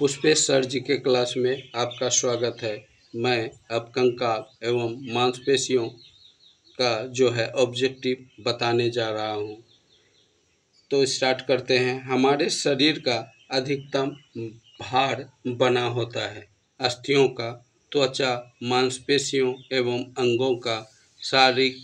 Pushpesh sir जी के class में आपका स्वागत है। मैं अब कंकाल एवं मांसपेशियों का जो है ऑब्जेक्टिव बताने जा रहा हूँ। तो स्टार्ट करते हैं। हमारे शरीर का अधिकतम भार बना होता है अस्थियों का, त्वचा, मांसपेशियों एवं अंगों का, शारीरिक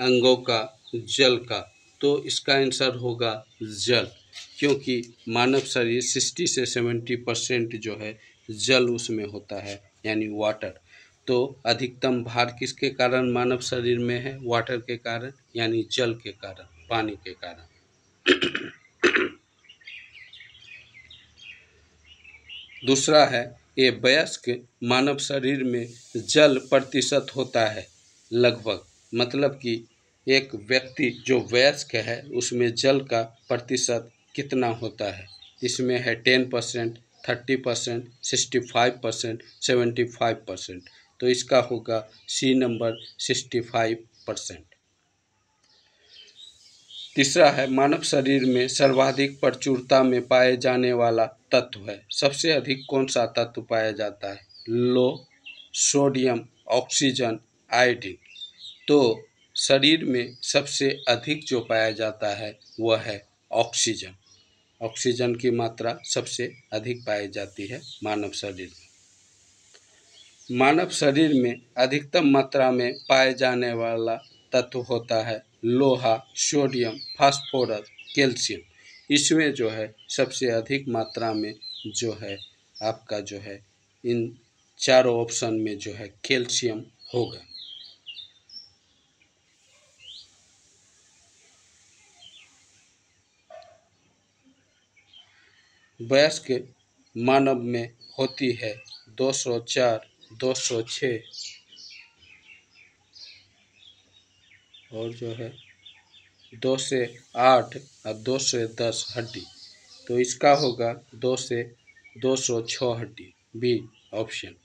अंगों का, जल का। तो इसका आंसर होगा जल, क्योंकि मानव शरीर 60 से 70% जो है जल उसमें होता है, यानी वाटर। तो अधिकतम भार किसके कारण मानव शरीर में है? वाटर के कारण, यानी जल के कारण, पानी के कारण। दूसरा है, ये वयस्क मानव शरीर में जल प्रतिशत होता है लगभग, मतलब कि एक व्यक्ति जो वयस्क है उसमें जल का प्रतिशत कितना होता है? इसमें है 10%, 30%, 65%, 75%। तो इसका होगा सी नंबर 65%। तीसरा है, मानव शरीर में सर्वाधिक प्रचुरता में पाए जाने वाला तत्व है। सबसे अधिक कौन सा तत्व पाया जाता है? लो, सोडियम, ऑक्सीजन, आयोडीन। तो शरीर में सबसे अधिक जो पाया जाता है वह है ऑक्सीजन। ऑक्सीजन की मात्रा सबसे अधिक पाई जाती है मानव शरीर में। मानव शरीर में अधिकतम मात्रा में पाए जाने वाला तत्व होता है लोहा, सोडियम, फास्फोरस, कैल्शियम। इसमें जो है सबसे अधिक मात्रा में जो है आपका जो है इन चारों ऑप्शन में जो है कैल्शियम होगा। वयस्क मानव में होती है 204, 206 और जो है 2 से 8 और 2 से 10 हड्डी। तो इसका होगा 2 से 206 हड्डी, बी ऑप्शन।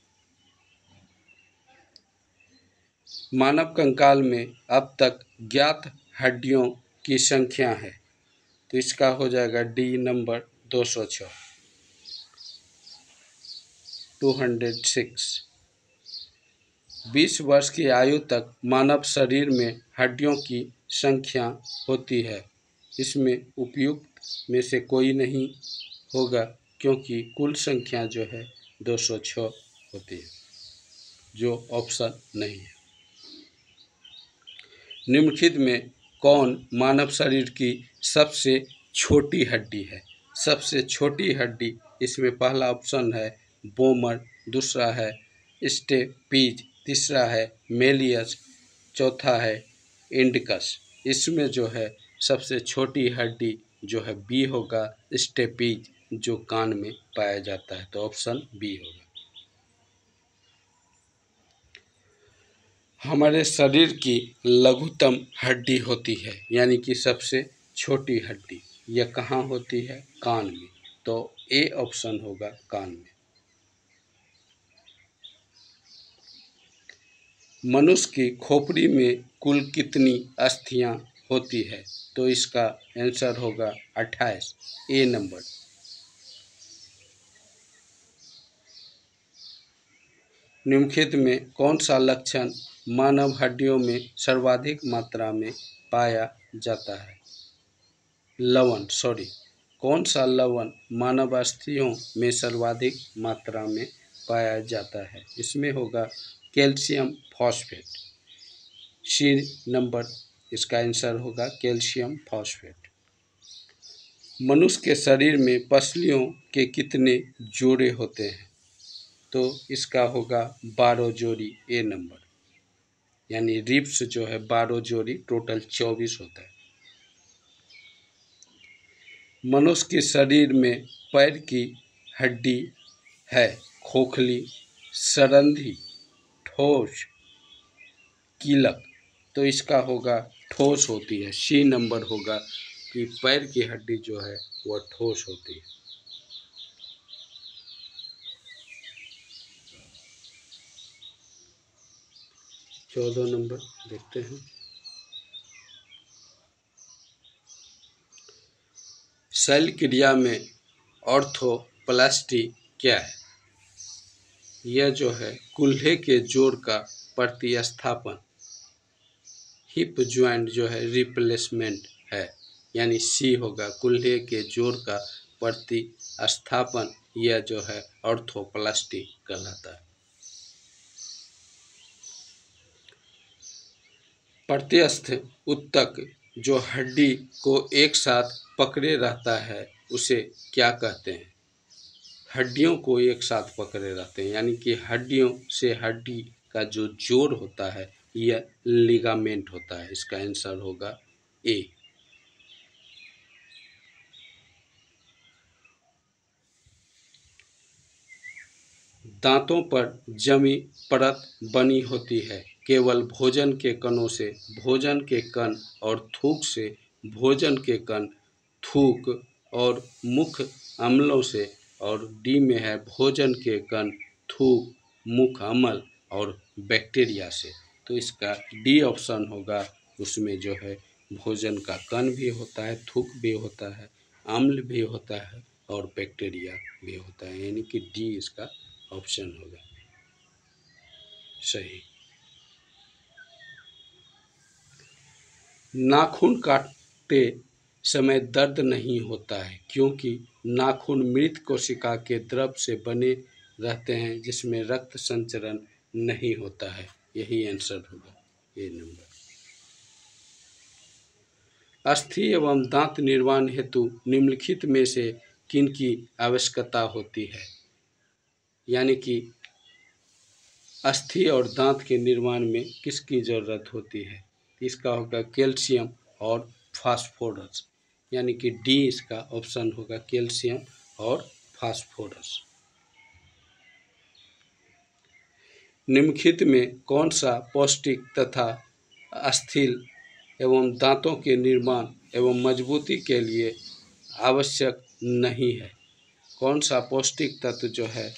मानव कंकाल में अब तक ज्ञात हड्डियों की संख्या है, तो इसका हो जाएगा डी नंबर 206, 206। 20 वर्ष की आयु तक मानव शरीर में हड्डियों की संख्या होती है। इसमें उपयुक्त में से कोई नहीं होगा, क्योंकि कुल संख्या जो है 206 होती है, जो ऑप्शन नहीं है। निम्नलिखित में कौन मानव शरीर की सबसे छोटी हड्डी है? सबसे छोटी हड्डी इसमें पहला ऑप्शन है बोमर, दूसरा है स्टेपीज, तीसरा है मेलियस, चौथा है इंडिकस। इसमें जो है सबसे छोटी हड्डी जो है बी होगा, स्टेपीज, जो कान में पाया जाता है। तो ऑप्शन बी होगा। हमारे शरीर की लघुतम हड्डी होती है, यानी कि सबसे छोटी हड्डी, यह कहाँ होती है? कान में। तो ए ऑप्शन होगा, कान में। मनुष्य की खोपड़ी में कुल कितनी अस्थियां होती है? तो इसका आंसर होगा 28, ए नंबर। निम्नलिखित में कौन सा लक्षण मानव हड्डियों में सर्वाधिक मात्रा में पाया जाता है? लवण, कौन सा लवण मानव अस्थियों में सर्वाधिक मात्रा में पाया जाता है? इसमें होगा कैल्शियम फॉस्फेट, सी नंबर इसका आंसर होगा कैल्शियम फॉस्फेट। मनुष्य के शरीर में पसलियों के कितने जोड़े होते हैं? तो इसका होगा 12 जोड़ी, ए नंबर, यानी रिब्स जो है 12 जोड़ी, टोटल 24 होता है। मनुष्य के शरीर में पैर की हड्डी है खोखली, सरंधी, ठोस, कीलक। तो इसका होगा ठोस होती है, सी नंबर होगा कि पैर की हड्डी जो है वह ठोस होती है। चौदह नंबर देखते हैं। शल्य क्रिया में ऑर्थोप्लास्टी क्या है? यह जो है कूल्हे के जोड़ का प्रतिस्थापन, हिप ज्वाइंट जो है रिप्लेसमेंट है, यानी सी होगा कूल्हे के जोड़ का प्रतिस्थापन। यह जो है ऑर्थोप्लास्टी कहलाता है। प्रत्यस्थ ऊतक जो हड्डी को एक साथ पकड़े रहता है उसे क्या कहते हैं? हड्डियों को एक साथ पकड़े रहते हैं, यानी कि हड्डियों से हड्डी का जो जोड़ होता है यह लिगामेंट होता है। इसका आंसर होगा ए। दांतों पर जमी परत बनी होती है केवल भोजन के कणों से, भोजन के कण और थूक से, भोजन के कण, थूक और मुख अम्लों से, और डी में है भोजन के कण, थूक, मुख अम्ल और बैक्टीरिया से। तो इसका डी ऑप्शन होगा, उसमें जो है भोजन का कण भी होता है, थूक भी होता है, अम्ल भी होता है और बैक्टीरिया भी होता है, यानी कि डी इसका ऑप्शन होगा सही। नाखून काटते समय दर्द नहीं होता है क्योंकि नाखून मृत कोशिका के द्रव से बने रहते हैं जिसमें रक्त संचरण नहीं होता है। यही आंसर होगा ए नंबर। अस्थि एवं दांत निर्माण हेतु निम्नलिखित में से किनकी आवश्यकता होती है? यानी कि अस्थि और दांत के निर्माण में किसकी ज़रूरत होती है? इसका होगा कैल्शियम और फास्फोरस, यानी कि डी इसका ऑप्शन होगा कैल्शियम और फास्फोरस। निम्नलिखित में कौन सा पौष्टिक तथा अस्थिल एवं दांतों के निर्माण एवं मजबूती के लिए आवश्यक नहीं है? कौन सा पौष्टिक तत्व जो है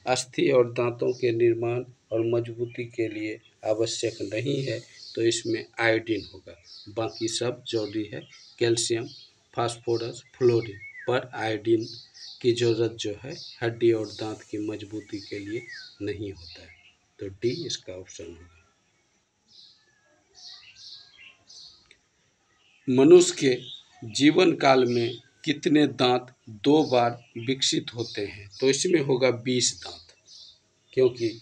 अस्थि और दांतों के निर्माण और मजबूती के लिए आवश्यक नहीं है? तो इसमें आयोडीन होगा, बाकी सब जरूरी है, कैल्शियम, फास्फोरस, फ्लोरीन, पर आयोडीन की ज़रूरत जो है हड्डी और दांत की मजबूती के लिए नहीं होता है। तो डी इसका ऑप्शन होगा। मनुष्य के जीवन काल में कितने दांत 2 बार विकसित होते हैं? तो इसमें होगा 20 दांत, क्योंकि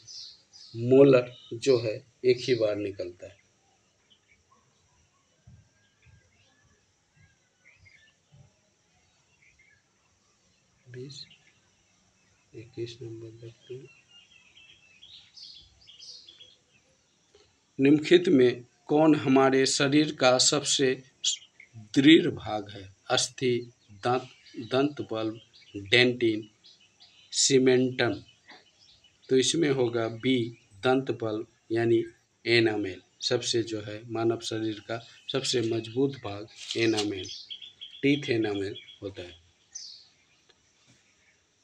मोलर जो है एक ही बार निकलता है। 20, 21 नंबर देखते हैं। निम्नलिखित में कौन हमारे शरीर का सबसे दृढ़ भाग है? अस्थि, दांत, दंत बल्ब, डेंटिन, सीमेंटम। तो इसमें होगा बी दंत बल्ब, यानी एनामेल। सबसे जो है मानव शरीर का सबसे मजबूत भाग एनामेल, टीथ एनामेल होता है।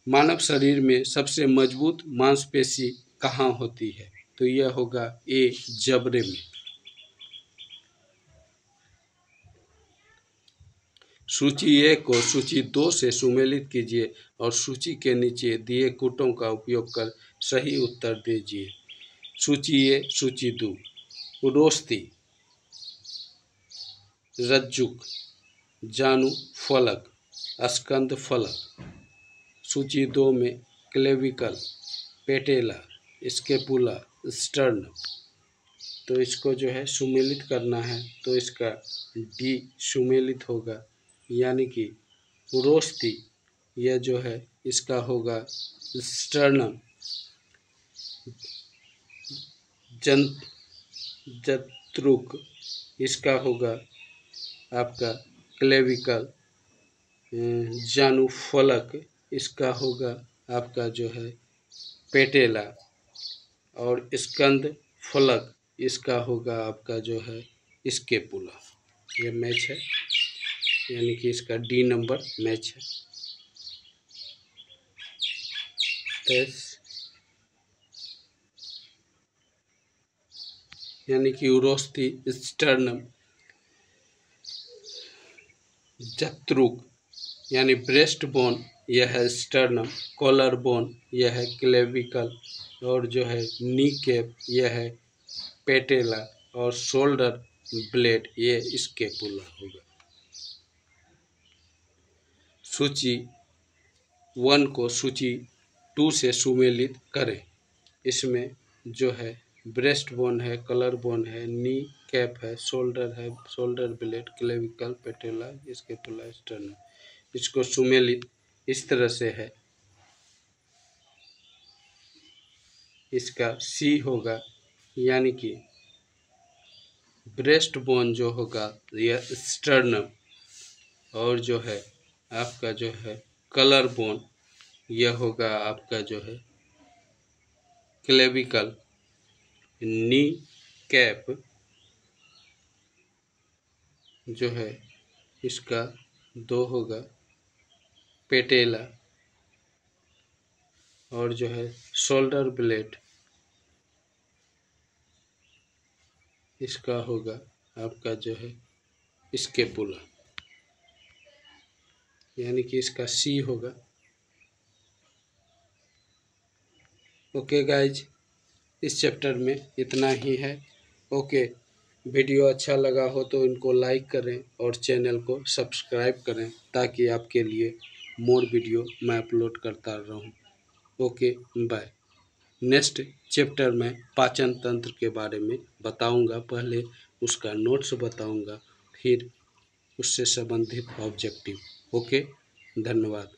मानव शरीर में सबसे मजबूत मांसपेशी कहाँ होती है? तो यह होगा ए जबड़े में। सूची 1 को सूची 2 से सुमेलित कीजिए और सूची के नीचे दिए कूटों का उपयोग कर सही उत्तर दीजिए। सूची ए, सूची 2, उरोस्ती, रज्जुक, जानु फलक, स्कंद फलक। सूची 2 में क्लेविकल, पेटेला, स्केपुला, स्टर्न। तो इसको जो है सुमेलित करना है, तो इसका डी सुमेलित होगा, यानी कि उरोस्ती, यह जो है इसका होगा स्टर्नम, जत्रुक इसका होगा आपका क्लेविकल, जानुफलक इसका होगा आपका जो है पेटेला, और स्कंद फलक इसका होगा आपका जो है स्केपुला। ये मैच है, यानी कि इसका डी नंबर मैच है। 23, यानी कि उरोस्ती, स्टर्नम, जत्रुक यानी ब्रेस्ट बोन यह है स्टर्नम। कॉलर बोन यह है क्लेविकल, और जो है नी कैप यह है पेटेला, और शोल्डर ब्लेड ये स्केपुला होगा। सूची 1 को सूची 2 से सुमेलित करें। इसमें जो है ब्रेस्ट बोन है, कलर बोन है, नी कैप है, shoulder blade, clavicle, patella, scapula, sternum. इसको सुमेलित इस तरह से है। इसका सी होगा, यानी कि ब्रेस्ट बोन जो होगा यह स्टर्नम, और जो है आपका जो है कलर बोन यह होगा आपका जो है क्लेविकल। नी कैप जो है इसका 2 होगा पेटेला, और जो है शोल्डर ब्लेड इसका होगा आपका जो है स्केपुला, यानी कि इसका सी होगा। ओके गाइज, इस चैप्टर में इतना ही है। ओके, वीडियो अच्छा लगा हो तो इनको लाइक करें और चैनल को सब्सक्राइब करें, ताकि आपके लिए मोर वीडियो मैं अपलोड करता रहूं। Okay, bye. नेक्स्ट चैप्टर में पाचन तंत्र के बारे में बताऊंगा। पहले उसका नोट्स बताऊंगा, फिर उससे संबंधित ऑब्जेक्टिव। ओके, धन्यवाद।